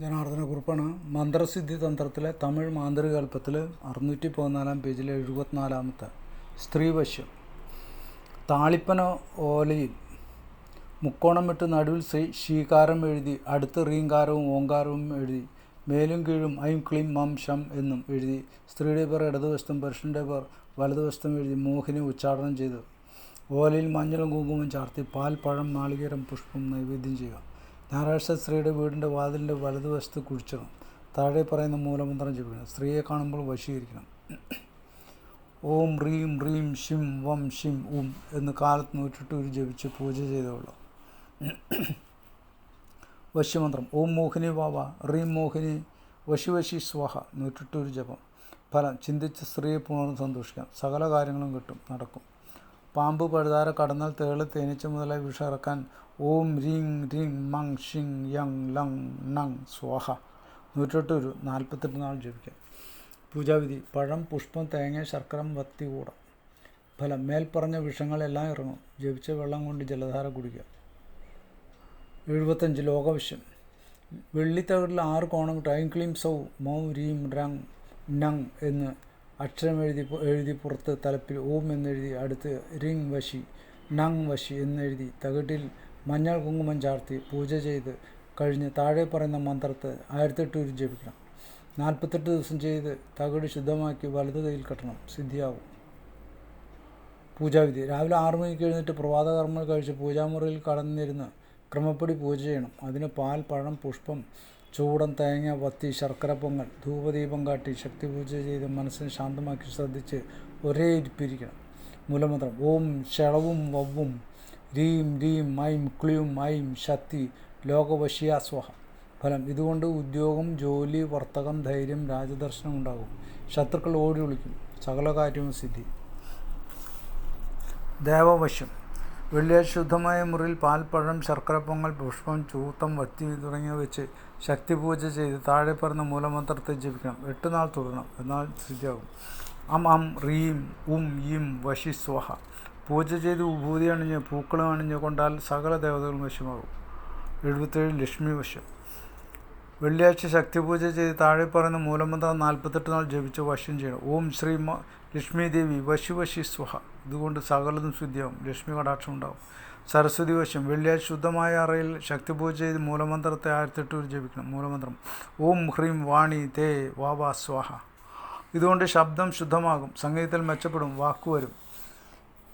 ജനാർദ്ദനക്കുറിപ്പാണ്. മന്ത്രസിദ്ധി തന്ത്രത്തിലെ തമിഴ് മാന്ത്രികകൽപ്പത്തിൽ 614 പേജിലെ 74-ാമത്തെ സ്ത്രീവശ്യം. താളിപ്പന ഓലയിൽ മുക്കോണമിട്ട് നടുവിൽ ശീകാരം എഴുതി അടുത്ത് റീങ്കാരവും ഓങ്കാരവും എഴുതി മേലും കീഴും ഐം ക്ലീം മം ഷം എന്നും എഴുതി സ്ത്രീയുടെ പേർ ഇടതുവശത്തും പുരുഷൻ്റെ പേർ വലതുവശത്തും എഴുതി മോഹിനി ഉച്ചാടനം ചെയ്ത് ഓലയിൽ മഞ്ഞളും കുങ്കുമം ചാർത്തി പാൽ, പഴം, നാളികേരം, പുഷ്പം നൈവേദ്യം ചെയ്യുക. ഞായറാഴ്ച സ്ത്രീയുടെ വീടിൻ്റെ വാതിലിൻ്റെ വലതുവശത്ത് കുഴിച്ചിടണം. താഴെ പറയുന്ന മൂലമന്ത്രം ജപിക്കണം. സ്ത്രീയെ കാണുമ്പോൾ വശീകരിക്കണം. ഓം റീം റീം ഷിം വം ഷിം ഉം എന്ന് കാലത്ത് 108 ജപിച്ച് പൂജ ചെയ്തുകൊള്ളു. വശ്യമന്ത്രം ഓം മോഹിനി വാവ റീം മോഹിനി വശി വശി സ്വാഹ 108 ജപം. ഫലം ചിന്തിച്ച് സ്ത്രീയെ പൂർണ്ണ സന്തോഷിക്കാം. സകല കാര്യങ്ങളും കിട്ടും, നടക്കും. പാമ്പ് പഴുതാര കടന്നാൽ തേള് തേനീച്ച മുതലായി വിഷം ഇറക്കാൻ ഓം രീങ് രീങ് മങ് ഷിങ് യങ് ലങ് നങ് സ്വാഹ 108 48 നാൾ ജപിക്കാം. പൂജാവിധി: പഴം, പുഷ്പം, തേങ്ങ, ശർക്കര, വത്തി കൂട. ഫലം മേൽപ്പറഞ്ഞ വിഷങ്ങളെല്ലാം ഇറങ്ങും. ജപിച്ച വെള്ളം കൊണ്ട് ജലധാര കുടിക്കുക. 75 ലോകവശ്യം. വെള്ളിത്തകിടിൽ 6 കോണമിട്ട് ഐം ക്ലീം സൗ മൗ രീം രങ് നങ് എന്ന് അക്ഷരം എഴുതി പുറത്ത് തലപ്പിൽ ഓം എന്നെഴുതി അടുത്ത് റിങ് വശി നങ് വശി എന്നെഴുതി തകിട്ടിൽ മഞ്ഞൾ കുങ്കുമം ചാർത്തി പൂജ ചെയ്ത് കഴിഞ്ഞ് താഴെ പറയുന്ന മന്ത്രത്തെ 1008 ജപിക്കണം. 48 ദിവസം ചെയ്ത് തകിട് ശുദ്ധമാക്കി വലത് കയ്യിൽ കെട്ടണം. സിദ്ധിയാവും. പൂജാവിധി: രാവിലെ 6 മണിക്ക് എഴുന്നേറ്റ് പ്രഭാതകർമ്മങ്ങൾ കഴിച്ച് പൂജാമുറിയിൽ കടന്നിരുന്ന് ക്രമപ്പടി പൂജ ചെയ്യണം. അതിന് പാൽ, പഴം, പുഷ്പം, ചൂടൻ, തേങ്ങ, വത്തി, ശർക്കര പൊങ്ങൽ, ധൂപദീപം കാട്ടി ശക്തി പൂജ ചെയ്ത് മനസ്സിനെ ശാന്തമാക്കി ശ്രദ്ധിച്ച് ഒരേ ഇരിപ്പിരിക്കണം. മൂലമന്ത്രം ഓം ഷളവും വവ്വും രീം രീം ഐം ക്ലീം ഐം ശക്തി ലോകവശിയാസ്വഹ. ഫലം ഇതുകൊണ്ട് ഉദ്യോഗം, ജോലി, വർത്തകം, ധൈര്യം, രാജദർശനം ഉണ്ടാകും. ശത്രുക്കൾ ഓടി ഒളിക്കും. സകല കാര്യവും സിദ്ധി. ദേവവശ്യം. വെള്ളിയാഴ്ച ശുദ്ധമായ മുറിയിൽ പാൽ, പഴം, ശർക്കര പൊങ്ങൽ, പുഷ്പം, ചൂത്തം, വത്തി തുടങ്ങിയവ വെച്ച് ശക്തി പൂജ ചെയ്ത് താഴെ പറഞ്ഞ മൂലമന്ത്രത്തെ ജപിക്കണം. 8 നാൾ തുടരണം. എന്നാൽ സിദ്ധിയാകും. അം റീം ഉം ഇം വശി സ്വാഹ. പൂജ ചെയ്ത് വിഭൂതി അണിഞ്ഞ് പൂക്കളും അണിഞ്ഞ് കൊണ്ടാൽ സകല ദേവതകളും വശമാകും. 77 ലക്ഷ്മി വശം. വെള്ളിയാഴ്ച ശക്തി പൂജ ചെയ്ത് താഴെ പറയുന്ന മൂലമന്ത്രം 48 നാൾ ജപിച്ച് വശ്യം ചെയ്യണം. ഓം ശ്രീ ലക്ഷ്മി ദേവി വശി വശി സ്വഹ. ഇതുകൊണ്ട് സകലതും ശുദ്ധിയാവും. ലക്ഷ്മി കടാക്ഷം ഉണ്ടാവും. സരസ്വതി വശം. വെള്ളിയാഴ്ച ശുദ്ധമായ അറയിൽ ശക്തി പൂജ ചെയ്ത് മൂലമന്ത്രത്തെ 1008 ജപിക്കണം. മൂലമന്ത്രം ഓം ഹ്രീം വാണി തേ വാവാ സ്വാഹ. ഇതുകൊണ്ട് ശബ്ദം ശുദ്ധമാകും. സംഗീതത്തിൽ മെച്ചപ്പെടും. വാക്കുവരും.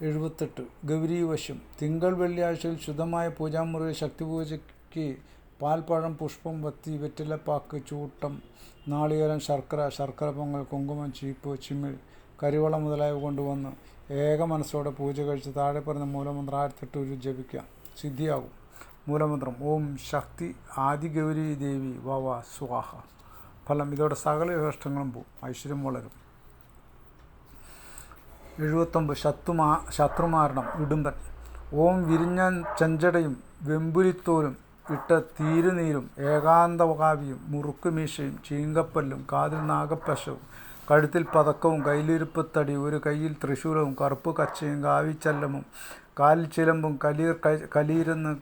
78 ഗൗരി വശം. തിങ്കൾ വെള്ളിയാഴ്ചയിൽ ശുദ്ധമായ പൂജാമുറിയിൽ ശക്തി പൂജയ്ക്ക് പാൽ, പഴം, പുഷ്പം, വത്തി, വെറ്റിലപ്പാക്ക്, ചൂട്ടം, നാളികേരം, ശർക്കര, ശർക്കര പൊങ്ങൽ, കുങ്കുമം, ചീപ്പ്, ചിമ്മിൽ, കരിവളം മുതലായവ കൊണ്ടുവന്ന് ഏക മനസ്സോടെ പൂജ കഴിച്ച് താഴെ പറഞ്ഞ മൂലമന്ത്രം 1008 ജപിക്കാം. സിദ്ധിയാകും. മൂലമന്ത്രം ഓം ശക്തി ആദിഗൗരി ദേവി വവ സ്വാഹ. ഫലം ഇതോടെ സകല കഷ്ടങ്ങളും പോവും. ഐശ്വര്യം വളരും. 79 ശത്രുമാരണം ഇടുമ്പൻ. ഓം വിരിഞ്ഞ ചെഞ്ചടയും വെമ്പുലിത്തോലും ഇട്ട തീരുനീരും ഏകാന്തകാവിയും മുറുക്ക് മീശയും ചീങ്കപ്പല്ലും കാതിൽ നാഗപ്പശവും കഴുത്തിൽ പതക്കവും കയ്യിലിരുപ്പത്തടി ഒരു കയ്യിൽ തൃശൂലവും കറുപ്പ് കച്ചയും കാവിച്ചല്ലമും കാലിൽ ചിലമ്പും കലീരെന്ന്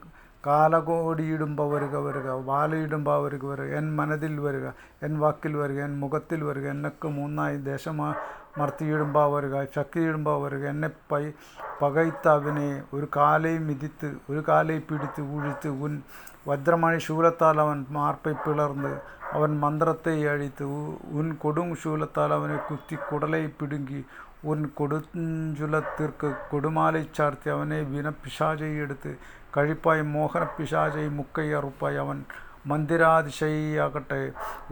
കാലകോടിയിടുമ്പോൾ വരുക വരുക വാലയിടുമ്പോൾ വരുക വരുക എൻ മനതിൽ വരുക എൻ വാക്കിൽ വരുക എൻ മുഖത്തിൽ വരുക എന്നൊക്കെ മൂന്നായി ദേശമർത്തിയിടുമ്പോൾ വരുക ശക്തിയിടുമ്പോൾ വരുക എന്നെ പകയ്ത്തവനെ ഒരു കാലൈ മിതിത്ത് ഒരു കാലൈ പിടിത്ത് ഉഴിത്ത് ഉൻ വജ്രമണി ശൂലത്താൽ അവൻ മാർപ്പை പിളർന്ന് അവൻ മന്ത്രത്തെ അഴിത്ത് ഉൻ കൊടും ശൂലത്താൽ അവനെ കുത്തി കുടലൈ പിടുങ്ങി ഉൻ കൊടുഞ്ചുലത്തിற்கு കൊടുമാലൈ ചാർത്തി അവനെ വിനപ്പിശാചை എടുത്ത് കഴിപ്പായി മോഹന പിശാചை മുക്കൈ അറുപ്പായി അവൻ മന്ദിരാതിശയാകട്ടെ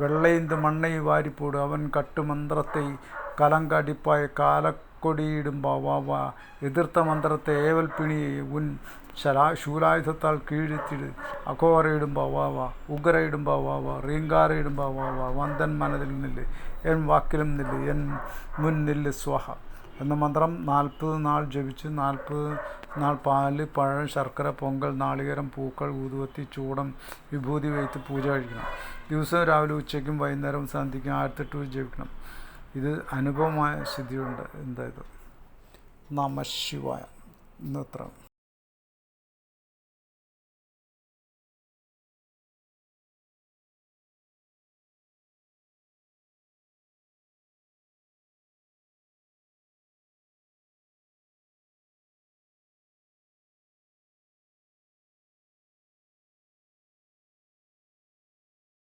വെള്ളൈന്ത് മണ്ണை വാരിപ്പോട് അവൻ കട്ട് മന്ത്രത്തെ കലങ്കടിപ്പായ കാലക്കൊടിയിടുമ്പോൾ വാ എതിർത്ത മന്ത്രത്തെ ഏവൽ പിണിയെ ഉൻ ശൂലായുധത്താൽ കീഴ്ത്തിട് അഘോരയിടുമ്പോൾ വാ ഉഗ്രയിടുമ്പോൾ വാ റീങ്കാരയിടുമ്പോൾ വാ വന്ദൻ മനതിൽ നില്ല് എൻ വാക്കിലും നില്ല് എൻ മുൻ നില്ല് സ്വാഹ എന്ന മന്ത്രം 40 നാൾ ജപിച്ച് 40 നാൾ പാല്, പഴം, ശർക്കര പൊങ്കൽ, നാളികേരം, പൂക്കൾ, ഊതുവത്തി, ചൂടം, വിഭൂതി വെയ്ത്ത് പൂജ കഴിക്കണം. ദിവസവും രാവിലെ ഉച്ചയ്ക്കും വൈകുന്നേരവും സന്ധ്യയ്ക്കും 1008 ജപിക്കണം. ഇത് അനുഭവമായ സിദ്ധിയുണ്ട്. എന്തായത് നമഃശിവായ. ഇന്നത്ര.